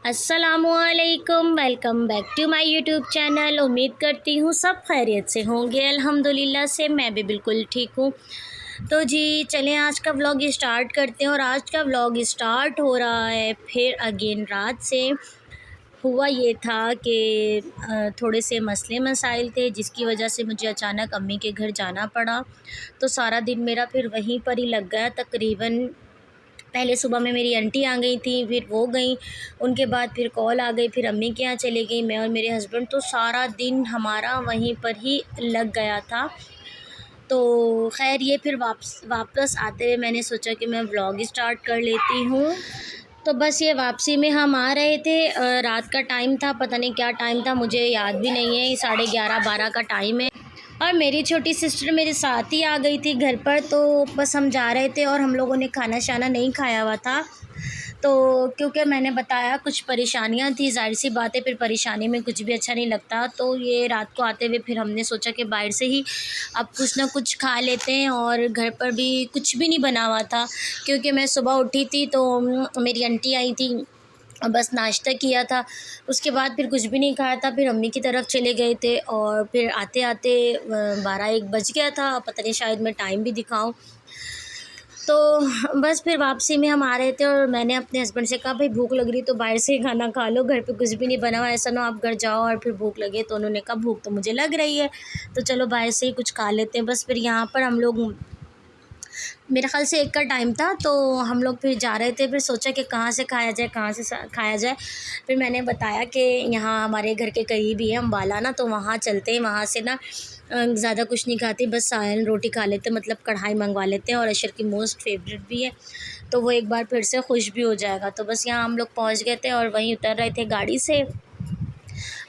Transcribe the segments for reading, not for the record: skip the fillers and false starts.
अस्सलामुअलैकुम, welcome back to my YouTube channel. उम्मीद करती हूँ सब खैरियत से होंगे। अल्हम्दुलिल्लाह से मैं भी बिल्कुल ठीक हूँ। तो जी चलें आज का व्लॉग स्टार्ट करते हैं। और आज का व्लॉग स्टार्ट हो रहा है फिर अगेन रात से। हुआ ये था कि थोड़े से मसले मसाइल थे जिसकी वजह से मुझे अचानक अम्मी के घर जाना पड़ा। तो सारा दिन मेरा फिर वहीं पर ही लग गया। तकरीबन पहले सुबह में मेरी आंटी आ गई थी, फिर वो गई, उनके बाद फिर कॉल आ गई, फिर अम्मी के यहाँ चली गई, मैं और मेरे हस्बैंड। तो सारा दिन हमारा वहीं पर ही लग गया था। तो खैर ये फिर वापस आते हुए मैंने सोचा कि मैं व्लॉग स्टार्ट कर लेती हूँ। तो बस ये वापसी में हम आ रहे थे, रात का टाइम था, पता नहीं क्या टाइम था, मुझे याद भी नहीं है, 11:30-12 का टाइम है। और मेरी छोटी सिस्टर मेरे साथ ही आ गई थी घर पर। तो बस हम जा रहे थे और हम लोगों ने खाना शाना नहीं खाया हुआ था। तो क्योंकि मैंने बताया कुछ परेशानियां थी, ज़ाहिर सी बात है, फिर परेशानी में कुछ भी अच्छा नहीं लगता। तो ये रात को आते हुए फिर हमने सोचा कि बाहर से ही अब कुछ ना कुछ खा लेते हैं। और घर पर भी कुछ भी नहीं बना हुआ था क्योंकि मैं सुबह उठी थी तो मेरी आंटी आई थी, बस नाश्ता किया था, उसके बाद फिर कुछ भी नहीं खाया था। फिर अम्मी की तरफ चले गए थे और फिर आते आते 12-1 बज गया था, पता नहीं शायद मैं टाइम भी दिखाऊं। तो बस फिर वापसी में हम आ रहे थे और मैंने अपने हस्बैंड से कहा भाई भूख लग रही तो बाहर से ही खाना खा लो, घर पे कुछ भी नहीं बना हुआ, ऐसा ना आप घर जाओ और फिर भूख लगे। तो उन्होंने कहा भूख तो मुझे लग रही है तो चलो बाहर से ही कुछ खा लेते हैं। बस फिर यहाँ पर हम लोग, मेरे ख़्याल से 1 का टाइम था, तो हम लोग फिर जा रहे थे। फिर सोचा कि कहाँ से खाया जाए, कहाँ से खाया जाए। फिर मैंने बताया कि यहाँ हमारे घर के करीब ही है अम्बाला ना, तो वहाँ चलते हैं, वहाँ से ना ज़्यादा कुछ नहीं खाते, बस सालन रोटी खा लेते, मतलब कढ़ाई मंगवा लेते हैं और अशर की मोस्ट फेवरेट भी है, तो वो एक बार फिर से खुश भी हो जाएगा। तो बस यहाँ हम लोग पहुँच गए थे और वहीं उतर रहे थे गाड़ी से।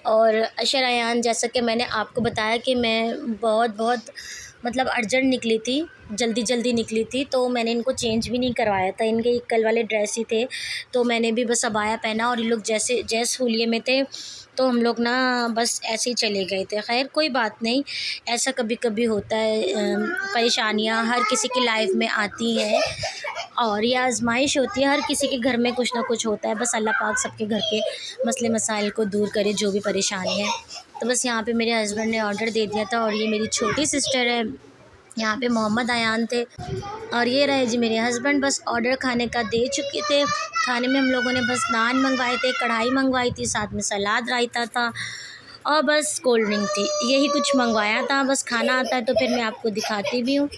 और अशर अयान, जैसा कि मैंने आपको बताया कि मैं बहुत मतलब अर्जेंट निकली थी, जल्दी निकली थी, तो मैंने इनको चेंज भी नहीं करवाया था, इनके कल वाले ड्रेस ही थे। तो मैंने भी बस अबाया पहना और ये लोग जैस हुलिये में थे, तो हम लोग ना बस ऐसे ही चले गए थे। खैर कोई बात नहीं, ऐसा कभी कभी होता है, परेशानियां हर किसी की लाइफ में आती हैं और ये आजमाइश होती है, हर किसी के घर में कुछ ना कुछ होता है। बस अल्लाह पाक सबके घर के मसले मसाइल को दूर करे, जो भी परेशानी है। तो बस यहाँ पे मेरे हस्बैंड ने ऑर्डर दे दिया था और ये मेरी छोटी सिस्टर है, यहाँ पे मोहम्मद अयान थे और ये रहे जी मेरे हस्बैंड। बस ऑर्डर खाने का दे चुके थे। खाने में हम लोगों ने बस नान मंगवाए थे, कढ़ाई मंगवाई थी, साथ में सलाद रायता था और बस कोल्ड ड्रिंक थी, यही कुछ मंगवाया था। बस खाना आता है तो फिर मैं आपको दिखाती भी हूँ।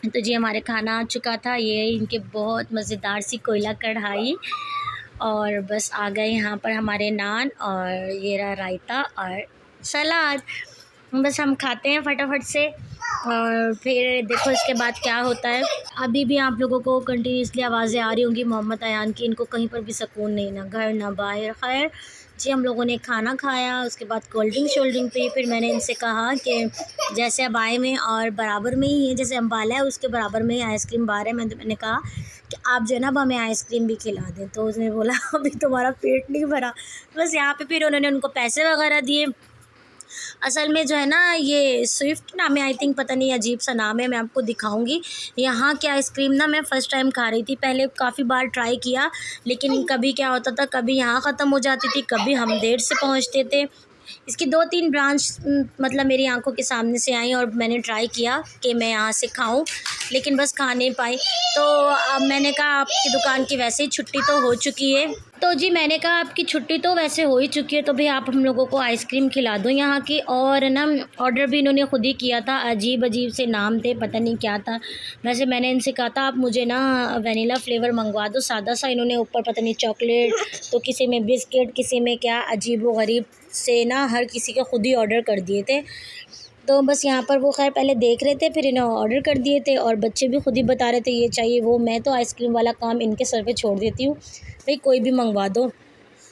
तो जी हमारे खाना आ चुका था, ये इनके बहुत मज़ेदार सी कोयला कढ़ाई, और बस आ गए यहाँ पर हमारे नान और ये रहा रायता और सलाद। बस हम खाते हैं फटाफट से और फिर देखो इसके बाद क्या होता है। अभी भी आप लोगों को कंटिन्यूसली आवाज़ें आ रही होंगी मोहम्मद अयान की, इनको कहीं पर भी सुकून नहीं, ना घर ना बाहर। खैर जी हम लोगों ने खाना खाया, उसके बाद कोल्ड ड्रिंक शोल्ड ड्रिंक पी। फिर मैंने इनसे कहा कि जैसे अब आए में और बराबर में ही है, जैसे अम्बाला है उसके बराबर में ही आइसक्रीम बार है, मैंने कहा कि आप जो है ना अब हमें आइसक्रीम भी खिला दें। तो उसने बोला अभी तुम्हारा पेट नहीं भरा। बस यहाँ पे फिर उन्होंने उनको पैसे वगैरह दिए। असल में जो है ना ये स्विफ्ट नाम है, आई थिंक, पता नहीं अजीब सा नाम है, मैं आपको दिखाऊंगी। यहाँ की आइसक्रीम ना मैं फ़र्स्ट टाइम खा रही थी, पहले काफ़ी बार ट्राई किया, लेकिन कभी क्या होता था, कभी यहाँ ख़त्म हो जाती थी, कभी हम देर से पहुँचते थे। इसकी 2-3 ब्रांच मतलब मेरी आंखों के सामने से आई और मैंने ट्राई किया कि मैं यहाँ से खाऊं, लेकिन बस खा नहीं पाई। तो अब मैंने कहा आपकी दुकान की वैसे ही छुट्टी तो हो चुकी है, तो जी मैंने कहा आपकी छुट्टी तो वैसे हो ही चुकी है, तो भाई आप हम लोगों को आइसक्रीम खिला दो यहाँ की। और ना ऑर्डर भी इन्होंने खुद ही किया था, अजीब से नाम थे, पता नहीं क्या था। वैसे मैंने इनसे कहा था आप मुझे ना वनीला फ्लेवर मंगवा दो सादा सा, इन्होंने ऊपर पता नहीं चॉकलेट, तो किसी में बिस्किट, किसी में क्या, अजीब व गरीब से ना हर किसी के खुद ही ऑर्डर कर दिए थे। तो बस यहाँ पर वो खैर पहले देख रहे थे, फिर इन्हें ऑर्डर कर दिए थे और बच्चे भी खुद ही बता रहे थे ये चाहिए वो। मैं तो आइसक्रीम वाला काम इनके सर पे छोड़ देती हूँ, भाई कोई भी मंगवा दो,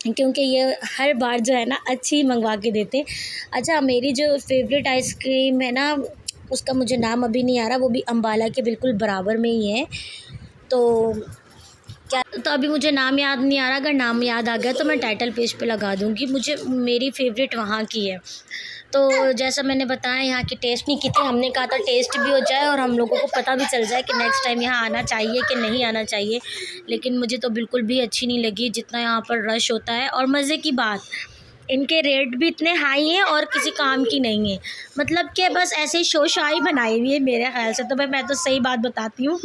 क्योंकि ये हर बार जो है ना अच्छी मंगवा के देते हैं। अच्छा मेरी जो फेवरेट आइसक्रीम है ना, उसका मुझे नाम अभी नहीं आ रहा, वो भी अम्बाला के बिल्कुल बराबर में ही है। तो क्या, तो अभी मुझे नाम याद नहीं आ रहा, अगर नाम याद आ गया तो मैं टाइटल पेज पे लगा दूँगी। मुझे मेरी फ़ेवरेट वहाँ की है। तो जैसा मैंने बताया यहाँ की टेस्ट नहीं की थी, हमने कहा था टेस्ट भी हो जाए और हम लोगों को पता भी चल जाए कि नेक्स्ट टाइम यहाँ आना चाहिए कि नहीं आना चाहिए। लेकिन मुझे तो बिल्कुल भी अच्छी नहीं लगी, जितना यहाँ पर रश होता है। और मज़े की बात, इनके रेट भी इतने हाई हैं और किसी काम की नहीं है, मतलब कि बस ऐसे ही शोशाई बनाई हुई है मेरे ख्याल से। तो भाई मैं तो सही बात बताती हूँ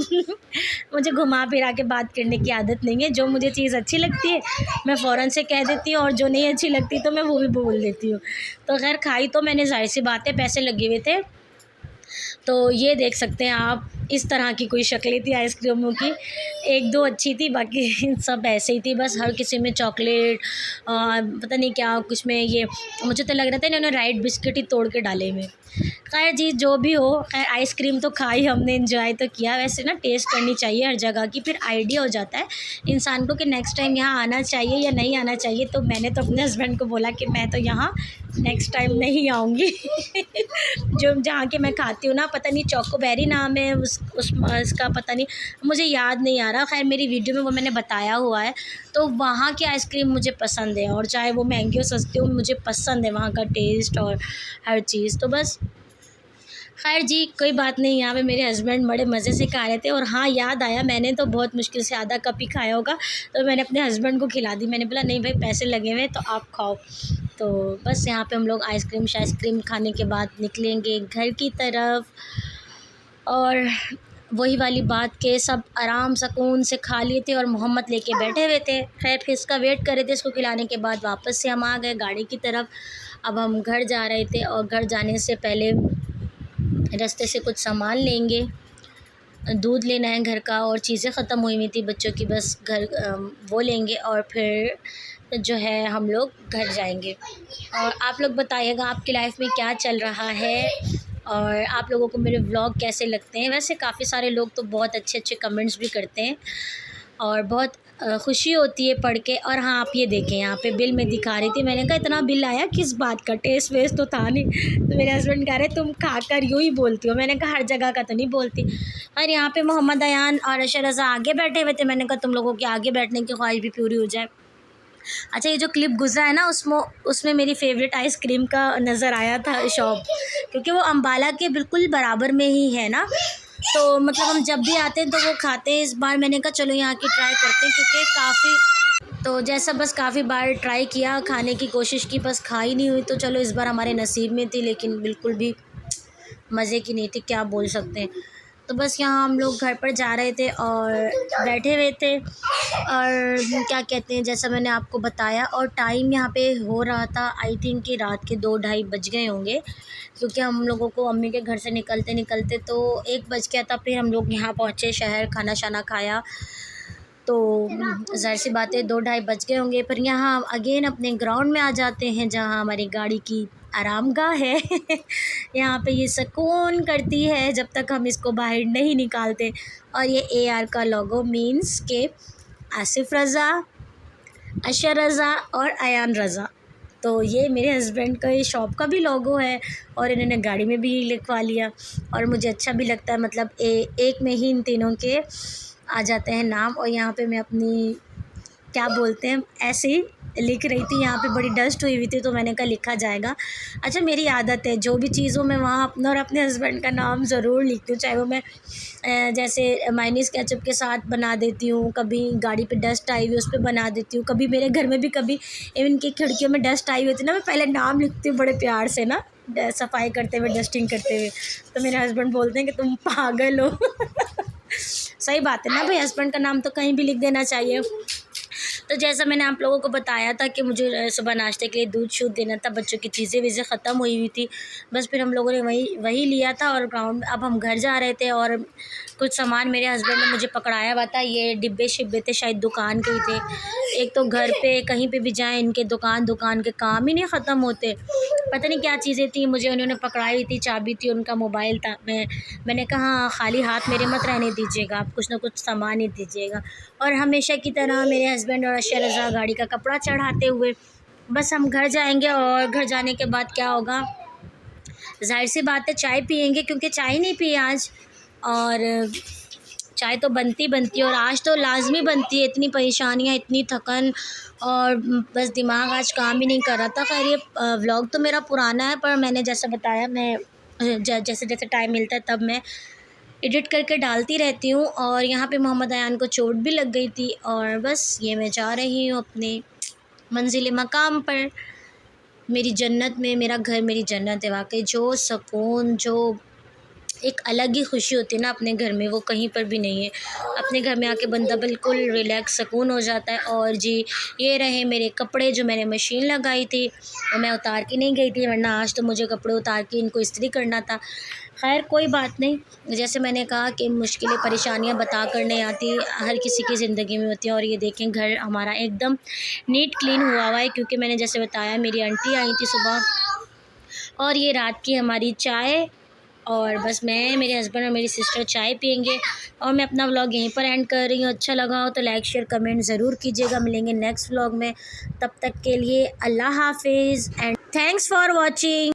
मुझे घुमा फिरा के बात करने की आदत नहीं है। जो मुझे चीज़ अच्छी लगती है मैं फ़ौरन से कह देती हूँ, और जो नहीं अच्छी लगती तो मैं वो भी बोल देती हूँ। तो खैर खाई तो मैंने, ज़ाहिर सी बात है पैसे लगे हुए थे। तो ये देख सकते हैं आप, इस तरह की कोई शक्लें थी आइसक्रीमों की। एक दो अच्छी थी, बाकी सब ऐसे ही थी। बस हर किसी में चॉकलेट, पता नहीं क्या कुछ में, ये मुझे तो लग रहा था इन्होंने राइट बिस्किट ही तोड़ के डाले हुए। खैर जी जो भी हो, खैर आइसक्रीम तो खाई हमने, एंजॉय तो किया। वैसे ना टेस्ट करनी चाहिए हर जगह की, फिर आइडिया हो जाता है इंसान को कि नेक्स्ट टाइम यहाँ आना चाहिए या नहीं आना चाहिए। तो मैंने तो अपने हस्बैंड को बोला कि मैं तो यहाँ नेक्स्ट टाइम नहीं आऊँगी जो जहाँ के मैं खाती हूँ ना, पता नहीं चोकोबेरी नाम है उसका, पता नहीं, मुझे याद नहीं आ रहा। खैर मेरी वीडियो में वो मैंने बताया हुआ है। तो वहाँ की आइसक्रीम मुझे पसंद है, और चाहे वो महंगी हो सस्ती हो, मुझे पसंद है वहाँ का टेस्ट और हर चीज़। तो बस खैर जी कोई बात नहीं, यहाँ पे मेरे हस्बैंड बड़े मज़े से खा रहे थे। और हाँ याद आया, मैंने तो बहुत मुश्किल से आधा कप ही खाया होगा, तो मैंने अपने हस्बैंड को खिला दी। मैंने बोला नहीं भाई पैसे लगे हुए हैं तो आप खाओ। तो बस यहाँ पे हम लोग आइसक्रीम खाने के बाद निकलेंगे घर की तरफ। और वही वाली बात के सब आराम सुकून से खा लिए थे और मोहम्मद लेके बैठे हुए थे। खैर फिर इसका वेट कर रहे थे, इसको खिलाने के बाद वापस से हम आ गए गाड़ी की तरफ। अब हम घर जा रहे थे, और घर जाने से पहले रास्ते से कुछ सामान लेंगे, दूध लेना है घर का, और चीज़ें ख़त्म हुई हुई थी बच्चों की, बस घर वो लेंगे और फिर जो है हम लोग घर जाएंगे। और आप लोग बताइएगा आपकी लाइफ में क्या चल रहा है, और आप लोगों को मेरे व्लॉग कैसे लगते हैं। वैसे काफ़ी सारे लोग तो बहुत अच्छे अच्छे कमेंट्स भी करते हैं, और बहुत खुशी होती है पढ़ के। और हाँ आप ये देखें, यहाँ पे बिल में दिखा रही थी, मैंने कहा इतना बिल आया किस बात का, टेस्ट वेस्ट तो था नहीं। तो मेरे हस्बैंड कह रहे तुम खाकर यूँ ही बोलती हो। मैंने कहा हर जगह का तो नहीं बोलती। और यहाँ पे मोहम्मद अयान और अशर रज़ा आगे बैठे हुए थे, मैंने कहा तुम लोगों के आगे बैठने की ख्वाहिश भी पूरी हो जाए। अच्छा ये जो क्लिप गुजरा है ना, उसमें मेरी फ़ेवरेट आइसक्रीम का नज़र आया था शॉप, क्योंकि वो अम्बाला के बिल्कुल बराबर में ही है ना। तो मतलब हम जब भी आते हैं तो वो खाते हैं। इस बार मैंने कहा चलो यहाँ की ट्राई करते हैं, क्योंकि काफ़ी, तो जैसा बस काफ़ी बार ट्राई किया, खाने की कोशिश की, बस खा ही नहीं हुई। तो चलो इस बार हमारे नसीब में थी, लेकिन बिल्कुल भी मज़े की नहीं थी, क्या बोल सकते हैं। तो बस यहाँ हम लोग घर पर जा रहे थे और बैठे हुए थे, और क्या कहते हैं, जैसा मैंने आपको बताया। और टाइम यहाँ पे हो रहा था आई थिंक कि रात के 2-2:30 बज गए होंगे, क्योंकि हम लोगों को अम्मी के घर से निकलते निकलते तो 1 बज गया था। फिर हम लोग यहाँ पहुँचे शहर, खाना शाना खाया, तो ज़ाहिर सी बात है 2-2:30 बज गए होंगे। फिर यहाँ अगेन अपने ग्राउंड में आ जाते हैं, जहाँ हमारी गाड़ी की आरामगाह है यहाँ पे ये सुकून करती है जब तक हम इसको बाहर नहीं निकालते। और ये AR का लोगो मीन्स के आसिफ रज़ा, अशर रज़ा और अयान रज़ा, तो ये मेरे हस्बैंड का ये शॉप का भी लोगो है, और इन्होंने गाड़ी में भी लिखवा लिया। और मुझे अच्छा भी लगता है, मतलब एक में ही इन तीनों के आ जाते हैं नाम। और यहाँ पे मैं अपनी, क्या बोलते हैं, ऐसे ही लिख रही थी। यहाँ पे बड़ी डस्ट हुई हुई थी, तो मैंने कहा लिखा जाएगा। अच्छा मेरी आदत है, जो भी चीज़ हो मैं वहाँ अपना और अपने हस्बैंड का नाम ज़रूर लिखती हूँ, चाहे वो मैं जैसे मायनीज़ केचप के साथ बना देती हूँ, कभी गाड़ी पे डस्ट आई हुई उस पर बना देती हूँ, कभी मेरे घर में भी कभी इनकी खिड़कियों में डस्ट आई हुई थी ना, मैं पहले नाम लिखती हूँ बड़े प्यार से ना, सफाई करते हुए, डस्टिंग करते हुए। तो मेरे हस्बैंड बोलते हैं कि तुम पागल हो सही बात है ना भाई, हस्बैंड का नाम तो कहीं भी लिख देना चाहिए। तो जैसा मैंने आप लोगों को बताया था कि मुझे सुबह नाश्ते के लिए दूध शूध देना था, बच्चों की चीज़ें वीज़ें ख़त्म हुई हुई थी, बस फिर हम लोगों ने वही लिया था। और ग्राउंड, अब हम घर जा रहे थे, और कुछ सामान मेरे हस्बैंड ने मुझे पकड़ाया हुआ था, ये डिब्बे शिब्बे थे, शायद दुकान के ही थे। एक तो घर पे कहीं पे भी जाएँ इनके दुकान के काम ही नहीं ख़त्म होते, पता नहीं क्या चीज़ें थी, मुझे उन्होंने पकड़ाई हुई थी, चाबी थी, उनका मोबाइल था। मैंने कहा खाली हाथ मेरे मत रहने दीजिएगा, आप कुछ ना कुछ सामान ही दीजिएगा। और हमेशा की तरह मेरे हस्बैंड और अशर रज़ा गाड़ी का कपड़ा चढ़ाते हुए बस हम घर जाएंगे। और घर जाने के बाद क्या होगा, ज़ाहिर सी बात है चाय पियेंगे, क्योंकि चाय नहीं पी आज। और चाय तो बनती है और आज तो लाजमी बनती है। इतनी परेशानियाँ, इतनी थकन और बस दिमाग आज काम ही नहीं कर रहा था। खैर ये व्लॉग तो मेरा पुराना है, पर मैंने जैसा बताया मैं जैसे जैसे टाइम मिलता है तब मैं एडिट करके डालती रहती हूँ। और यहाँ पे मोहम्मद अयान को चोट भी लग गई थी और बस ये मैं जा रही हूँ अपने मंजिल मकाम पर, मेरी जन्नत में। मेरा घर मेरी जन्नत है वाकई। जो सुकून, जो एक अलग ही खुशी होती है ना अपने घर में, वो कहीं पर भी नहीं है। अपने घर में आके बंदा बिल्कुल रिलैक्स सुकून हो जाता है। और जी ये रहे मेरे कपड़े जो मैंने मशीन लगाई थी और मैं उतार के नहीं गई थी, वरना आज तो मुझे कपड़े उतार के इनको इस्त्री करना था। खैर कोई बात नहीं, जैसे मैंने कहा कि मुश्किलें परेशानियां बता कर नहीं आती, हर किसी की ज़िंदगी में होती हैं। और ये देखें घर हमारा एकदम नीट क्लीन हुआ है, क्योंकि मैंने जैसे बताया मेरी आंटी आई थी सुबह। और ये रात की हमारी चाय, और बस मैं, मेरे हस्बैंड और मेरी सिस्टर चाय पियेंगे। और मैं अपना व्लॉग यहीं पर एंड कर रही हूँ। अच्छा लगा हो तो लाइक शेयर कमेंट ज़रूर कीजिएगा। मिलेंगे नेक्स्ट व्लॉग में, तब तक के लिए अल्लाह हाफिज़ एंड थैंक्स फॉर वॉचिंग।